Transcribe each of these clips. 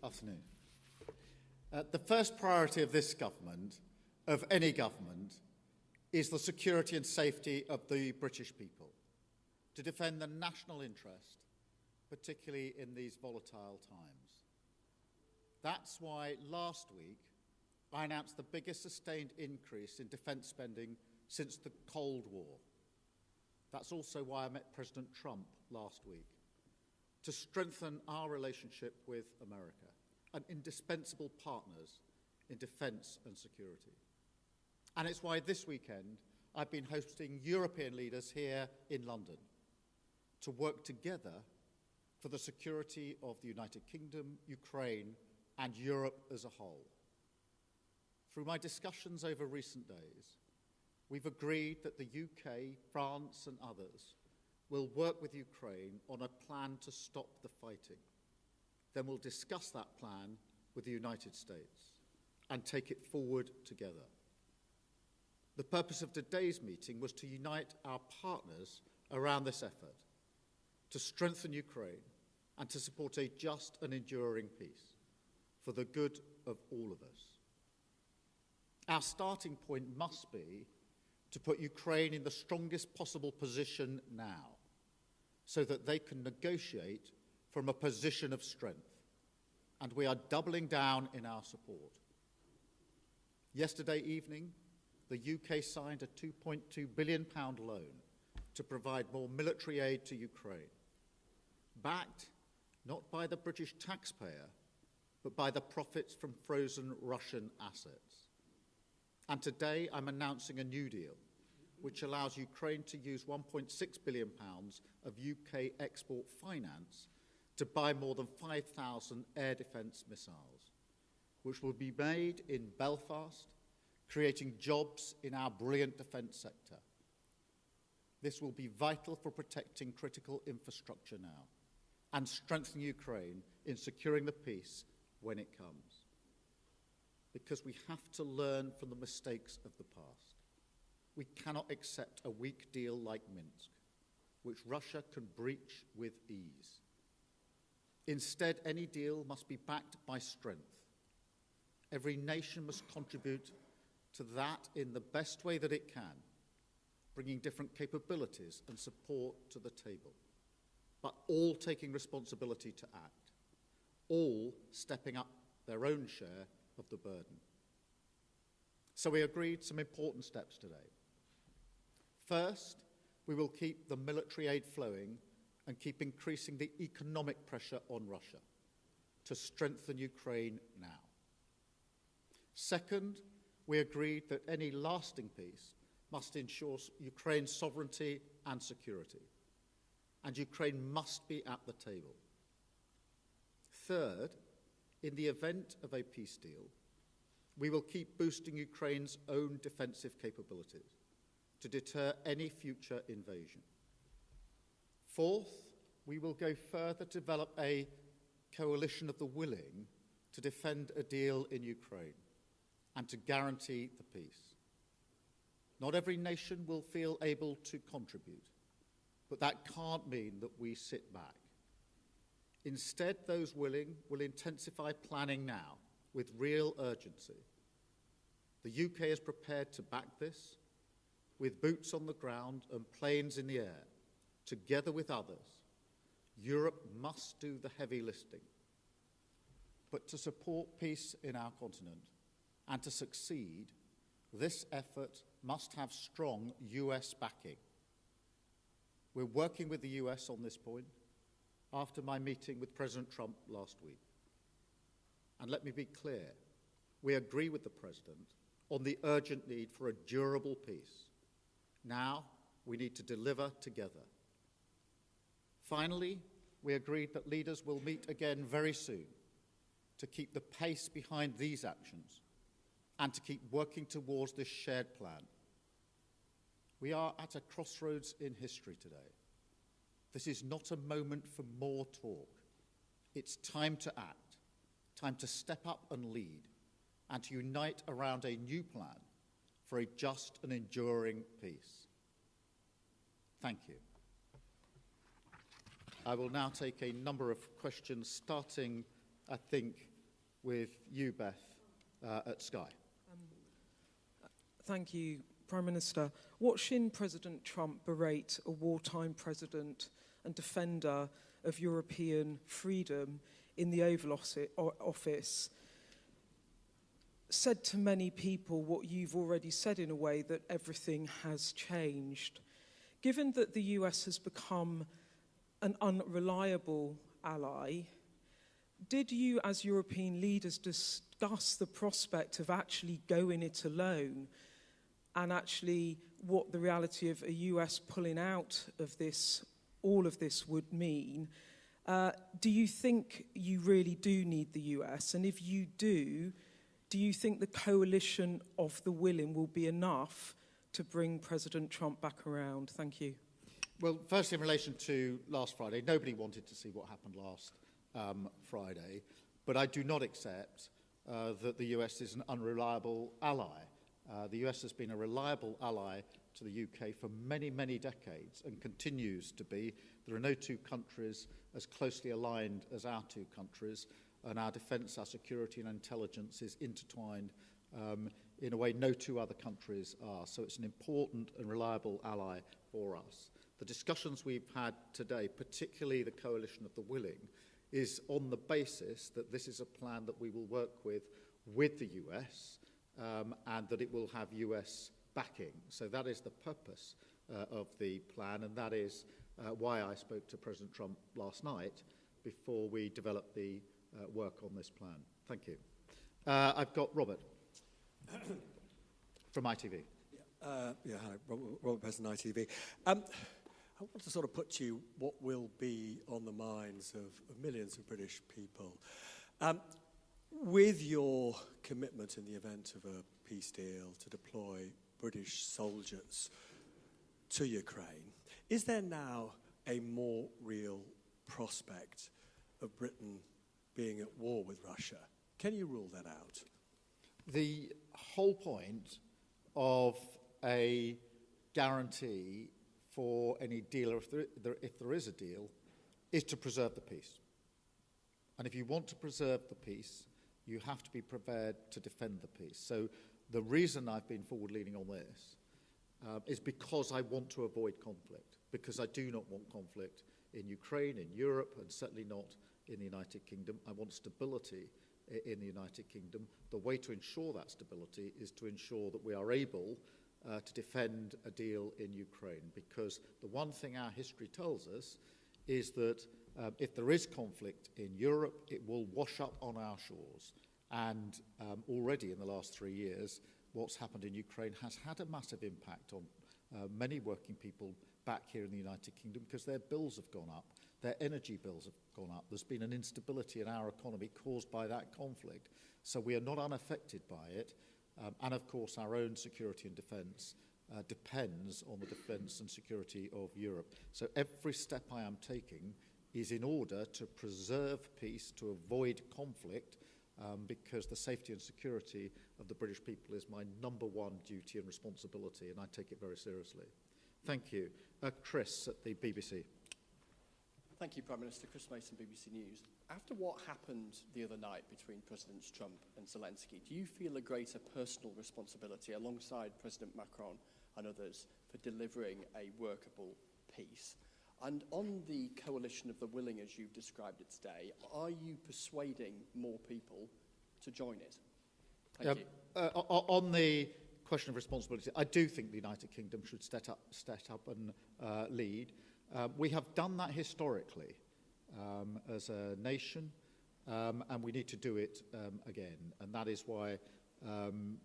Afternoon. The first priority of this government, of any government, is the security and safety of the British people, to defend the national interest, particularly in these volatile times. That's why last week I announced the biggest sustained increase in defence spending since the Cold War. That's also why I met President Trump last week, to strengthen our relationship with America, and indispensable partners in defence and security. And it's why this weekend I've been hosting European leaders here in London to work together for the security of the United Kingdom, Ukraine, and Europe as a whole. Through my discussions over recent days, we've agreed that the UK, France, and others will work with Ukraine on a plan to stop the fighting. Then we'll discuss that plan with the United States and take it forward together. The purpose of today's meeting was to unite our partners around this effort, to strengthen Ukraine and to support a just and enduring peace for the good of all of us. Our starting point must be to put Ukraine in the strongest possible position now, so that they can negotiate from a position of strength, and we are doubling down in our support. Yesterday evening, the UK signed a £2.2 billion loan to provide more military aid to Ukraine, backed not by the British taxpayer, but by the profits from frozen Russian assets. And today I'm announcing a new deal, which allows Ukraine to use £1.6 billion of UK export finance to buy more than 5,000 air defence missiles, which will be made in Belfast, creating jobs in our brilliant defence sector. This will be vital for protecting critical infrastructure now and strengthening Ukraine in securing the peace when it comes. Because we have to learn from the mistakes of the past. We cannot accept a weak deal like Minsk, which Russia can breach with ease. Instead, any deal must be backed by strength. Every nation must contribute to that in the best way that it can, bringing different capabilities and support to the table, but all taking responsibility to act, all stepping up their own share of the burden. So we agreed some important steps today. First, we will keep the military aid flowing and keep increasing the economic pressure on Russia to strengthen Ukraine now. Second, we agreed that any lasting peace must ensure Ukraine's sovereignty and security, and Ukraine must be at the table. Third, in the event of a peace deal, we will keep boosting Ukraine's own defensive capabilities to deter any future invasion. Fourth, we will go further to develop a coalition of the willing to defend a deal in Ukraine and to guarantee the peace. Not every nation will feel able to contribute, but that can't mean that we sit back. Instead, those willing will intensify planning now with real urgency. The UK is prepared to back this with boots on the ground and planes in the air. Together with others, Europe must do the heavy lifting. But to support peace in our continent and to succeed, this effort must have strong US backing. We're working with the US on this point after my meeting with President Trump last week. And let me be clear, we agree with the President on the urgent need for a durable peace. Now we need to deliver together. Finally, we agreed that leaders will meet again very soon to keep the pace behind these actions and to keep working towards this shared plan. We are at a crossroads in history today. This is not a moment for more talk. It's time to act, time to step up and lead, and to unite around a new plan for a just and enduring peace. Thank you. I will now take a number of questions, starting I think, with you, Beth, at Sky. Thank you, Prime Minister. Watching President Trump berate a wartime president and defender of European freedom in the Oval Office said to many people what you've already said in a way, that everything has changed. Given that the US has become an unreliable ally, did you as European leaders discuss the prospect of actually going it alone, and actually what the reality of a US pulling out of this, all of this would mean? Do you think you really do need the US? And if you do you think the coalition of the willing will be enough to bring President Trump back around? Thank you. Well, first, in relation to last Friday, nobody wanted to see what happened last Friday, but I do not accept that the US is an unreliable ally. The US has been a reliable ally to the UK for many, many decades and continues to be. There are no two countries as closely aligned as our two countries, and our defence, our security and intelligence is intertwined in a way no two other countries are. So it's an important and reliable ally for us. The discussions we've had today, particularly the coalition of the willing, is on the basis that this is a plan that we will work with the US, and that it will have US backing. So that is the purpose of the plan, and that is why I spoke to President Trump last night before we developed the work on this plan. Thank you. I've got Robert from ITV. Hi, Robert Preston, ITV. I want to sort of put to you what will be on the minds of millions of British people. With your commitment in the event of a peace deal to deploy British soldiers to Ukraine, is there now a more real prospect of Britain being at war with Russia? Can you rule that out? The whole point of a guarantee for any deal, or if there is a deal, is to preserve the peace. And if you want to preserve the peace, you have to be prepared to defend the peace. So the reason I've been forward-leaning on this is because I want to avoid conflict, because I do not want conflict in Ukraine, in Europe, and certainly not in the United Kingdom. I want stability in the United Kingdom. The way to ensure that stability is to ensure that we are able to defend a deal in Ukraine, because the one thing our history tells us is that if there is conflict in Europe, it will wash up on our shores. And already in the last 3 years, what's happened in Ukraine has had a massive impact on many working people back here in the United Kingdom, because their bills have gone up, their energy bills have gone up. There's been an instability in our economy caused by that conflict. So we are not unaffected by it. And of course, our own security and defence depends on the defence and security of Europe. So every step I am taking is in order to preserve peace, to avoid conflict, because the safety and security of the British people is my number one duty and responsibility, and I take it very seriously. Thank you. Chris at the BBC. Thank you, Prime Minister. Chris Mason, BBC News. After what happened the other night between Presidents Trump and Zelensky, do you feel a greater personal responsibility alongside President Macron and others for delivering a workable peace? And on the coalition of the willing, as you've described it today, are you persuading more people to join it? Thank you. On the question of responsibility, I do think the United Kingdom should step up and lead. We have done that historically as a nation, and we need to do it again. And that is why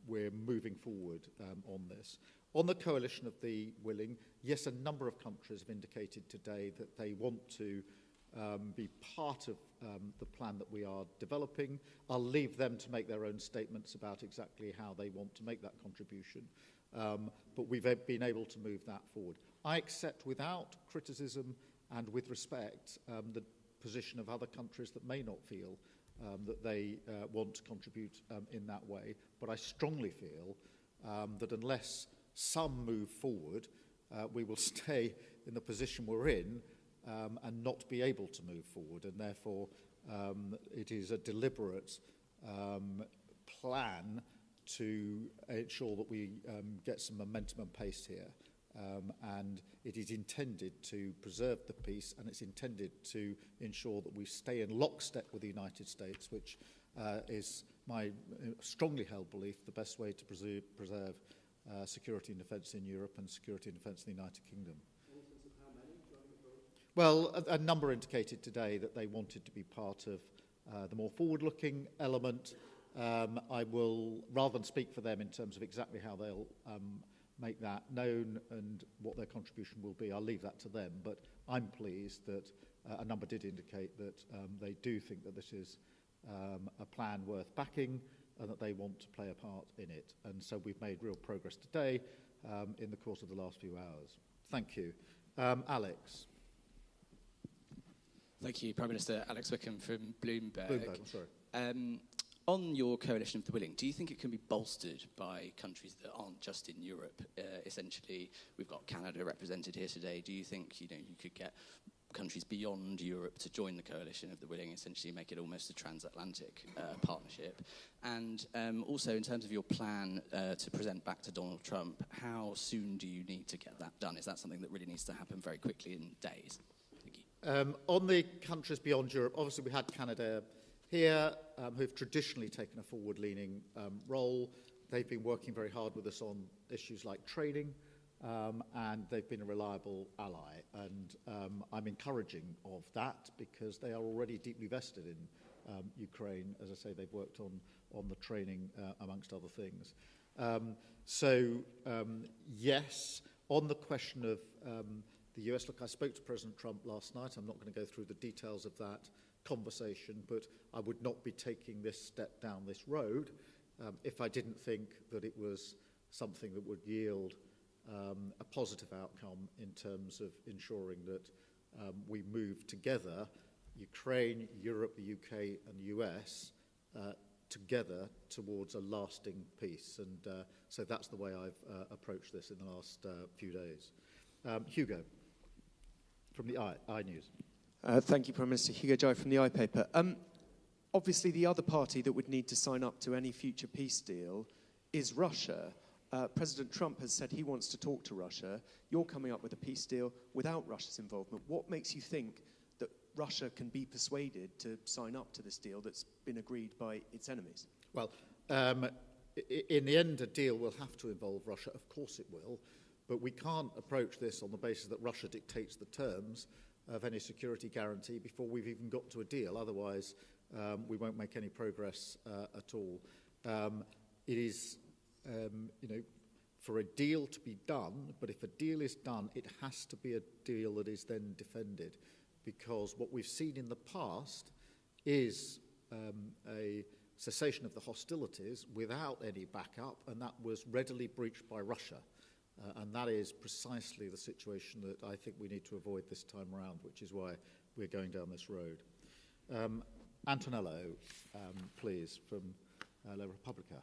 we're moving forward on this. On the coalition of the willing, yes, a number of countries have indicated today that they want to be part of the plan that we are developing. I'll leave them to make their own statements about exactly how they want to make that contribution. But we've been able to move that forward. I accept without criticism and with respect the position of other countries that may not feel that they want to contribute in that way. But I strongly feel that unless some move forward, we will stay in the position we're in and not be able to move forward. And therefore, It is a deliberate plan to ensure that we get some momentum and pace here. And it is intended to preserve the peace, and it's intended to ensure that we stay in lockstep with the United States, which is my strongly held belief the best way to preserve security and defence in Europe and security and defence in the United Kingdom. Any sense of how many join the coalition? Well, a number indicated today that they wanted to be part of the more forward-looking element. I will, rather than speak for them in terms of exactly how they'll make that known and what their contribution will be, I'll leave that to them. But I'm pleased that a number did indicate that they do think that this is a plan worth backing and that they want to play a part in it. And so we've made real progress today in the course of the last few hours. Thank you. Alex. Thank you, Prime Minister. Alex Wickham from Bloomberg. Bloomberg, I'm sorry. On your coalition of the willing, do you think it can be bolstered by countries that aren't just in Europe? Essentially, we've got Canada represented here today. Do you think you could get countries beyond Europe to join the coalition of the willing, essentially make it almost a transatlantic partnership? And also, in terms of your plan to present back to Donald Trump, how soon do you need to get that done? Is that something that really needs to happen very quickly in days? Thank you. On the countries beyond Europe, obviously we had Canada here, who've traditionally taken a forward-leaning role. They've been working very hard with us on issues like training, and they've been a reliable ally. And I'm encouraging of that because they are already deeply vested in Ukraine. As I say, they've worked on the training, amongst other things. Yes, on the question of the US, look, I spoke to President Trump last night. I'm not going to go through the details of that conversation, but I would not be taking this step down this road if I didn't think that it was something that would yield a positive outcome in terms of ensuring that we move together, Ukraine, Europe, the UK and the US, together towards a lasting peace. And so that's the way I've approached this in the last few days. Hugo, from the I News. Thank you, Prime Minister. Hugo Jai from the I Paper. Obviously, the other party that would need to sign up to any future peace deal is Russia. President Trump has said he wants to talk to Russia. You're coming up with a peace deal without Russia's involvement. What makes you think that Russia can be persuaded to sign up to this deal that's been agreed by its enemies? Well, in the end, a deal will have to involve Russia. Of course it will. But we can't approach this on the basis that Russia dictates the terms of any security guarantee before we've even got to a deal. Otherwise, we won't make any progress at all. It is, for a deal to be done, but if a deal is done, it has to be a deal that is then defended, because what we've seen in the past is a cessation of the hostilities without any backup, and that was readily breached by Russia. And that is precisely the situation that I think we need to avoid this time around, which is why we're going down this road. Antonello, please, from La Repubblica.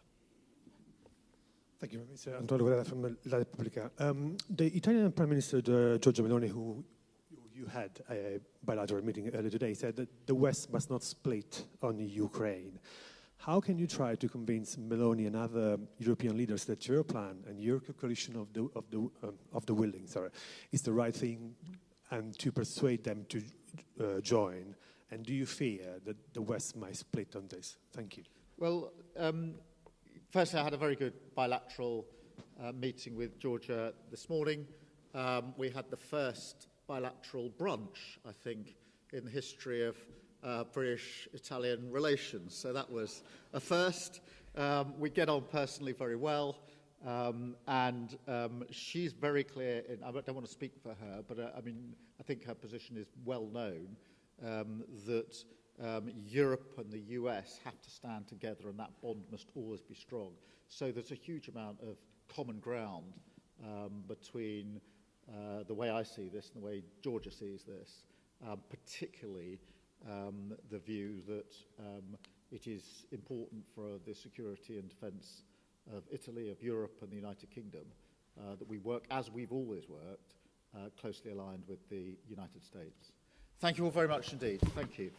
Thank you, Mr. Antonio Guerra from La Repubblica. The Italian Prime Minister, Giorgia Meloni, who you had a bilateral meeting earlier today, said that the West must not split on Ukraine. How can you try to convince Meloni and other European leaders that your plan and your coalition of the willing, is the right thing, and to persuade them to join? And do you fear that the West might split on this? Thank you. Well, firstly, I had a very good bilateral meeting with Georgia this morning. We had the first bilateral brunch, I think, in the history of British-Italian relations. So that was a first. We get on personally very well. And she's very clear, I don't want to speak for her, but I think her position is well known, that Europe and the US have to stand together, and that bond must always be strong. So there's a huge amount of common ground between the way I see this and the way Georgia sees this, particularly the view that it is important for the security and defence of Italy, of Europe and the United Kingdom, that we work, as we've always worked, closely aligned with the United States. Thank you all very much indeed. Thank you.